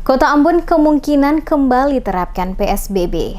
Kota Ambon kemungkinan kembali terapkan PSBB.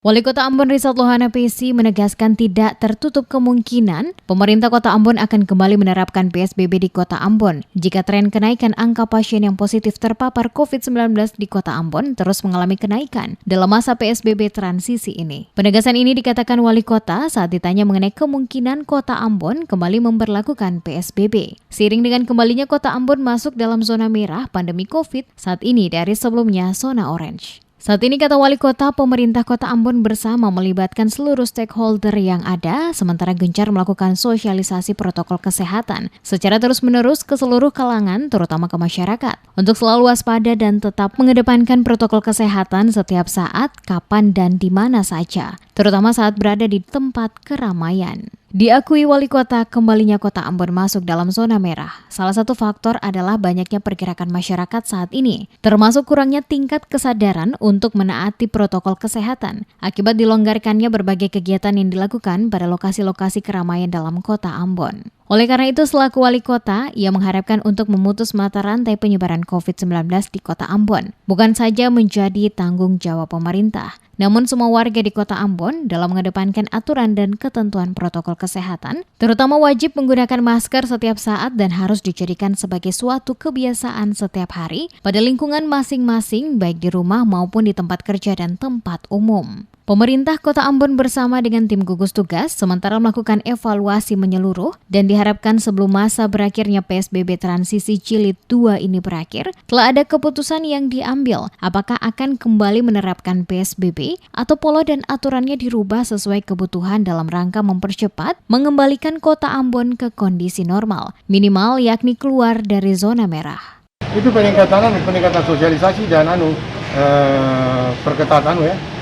Wali Kota Ambon Rizal Lohana PC menegaskan tidak tertutup kemungkinan pemerintah Kota Ambon akan kembali menerapkan PSBB di Kota Ambon jika tren kenaikan angka pasien yang positif terpapar COVID-19 di Kota Ambon terus mengalami kenaikan dalam masa PSBB transisi ini. Penegasan ini dikatakan Wali Kota saat ditanya mengenai kemungkinan Kota Ambon kembali memberlakukan PSBB. Seiring dengan kembalinya Kota Ambon masuk dalam zona merah pandemi COVID saat ini dari sebelumnya zona orange. Saat ini kata Wali Kota, pemerintah Kota Ambon bersama melibatkan seluruh stakeholder yang ada, sementara gencar melakukan sosialisasi protokol kesehatan secara terus-menerus ke seluruh kalangan, terutama ke masyarakat, untuk selalu waspada dan tetap mengedepankan protokol kesehatan setiap saat, kapan dan di mana saja, terutama saat berada di tempat keramaian. Diakui Wali Kota, kembalinya Kota Ambon masuk dalam zona merah. Salah satu faktor adalah banyaknya pergerakan masyarakat saat ini, termasuk kurangnya tingkat kesadaran untuk menaati protokol kesehatan akibat dilonggarkannya berbagai kegiatan yang dilakukan pada lokasi-lokasi keramaian dalam Kota Ambon. Oleh karena itu, selaku Wali Kota, ia mengharapkan untuk memutus mata rantai penyebaran COVID-19 di Kota Ambon, bukan saja menjadi tanggung jawab pemerintah, namun semua warga di Kota Ambon dalam mengedepankan aturan dan ketentuan protokol kesehatan, terutama wajib menggunakan masker setiap saat dan harus dijadikan sebagai suatu kebiasaan setiap hari pada lingkungan masing-masing, baik di rumah maupun di tempat kerja dan tempat umum. Pemerintah Kota Ambon bersama dengan tim gugus tugas sementara melakukan evaluasi menyeluruh dan diharapkan sebelum masa berakhirnya PSBB transisi jilid 2 ini berakhir, telah ada keputusan yang diambil apakah akan kembali menerapkan PSBB atau pola dan aturannya dirubah sesuai kebutuhan dalam rangka mempercepat mengembalikan Kota Ambon ke kondisi normal, minimal yakni keluar dari zona merah. Itu peningkatan sosialisasi dan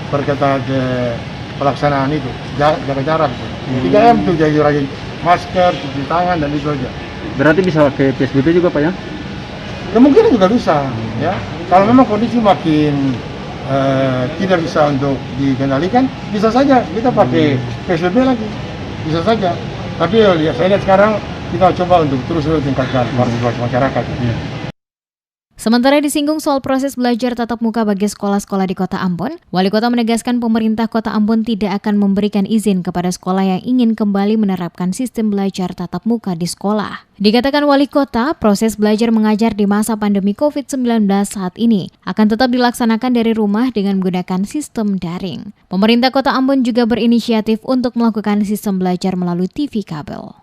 perketat pelaksanaan itu, jaga jarak. 3M itu jadi rajin masker, cuci tangan dan itu aja. Berarti bisa ke PSBB juga Pak ya? Kemungkinan juga bisa, ya. Kalau memang kondisi makin tidak bisa untuk dikendalikan, bisa saja kita pakai PSBB lagi, bisa saja. Tapi ya saya lihat sekarang kita coba untuk terus tingkatkan partisipasi masyarakat. Sementara disinggung soal proses belajar tatap muka bagi sekolah-sekolah di Kota Ambon, Wali Kota menegaskan pemerintah Kota Ambon tidak akan memberikan izin kepada sekolah yang ingin kembali menerapkan sistem belajar tatap muka di sekolah. Dikatakan Wali Kota, proses belajar mengajar di masa pandemi COVID-19 saat ini akan tetap dilaksanakan dari rumah dengan menggunakan sistem daring. Pemerintah Kota Ambon juga berinisiatif untuk melakukan sistem belajar melalui TV kabel.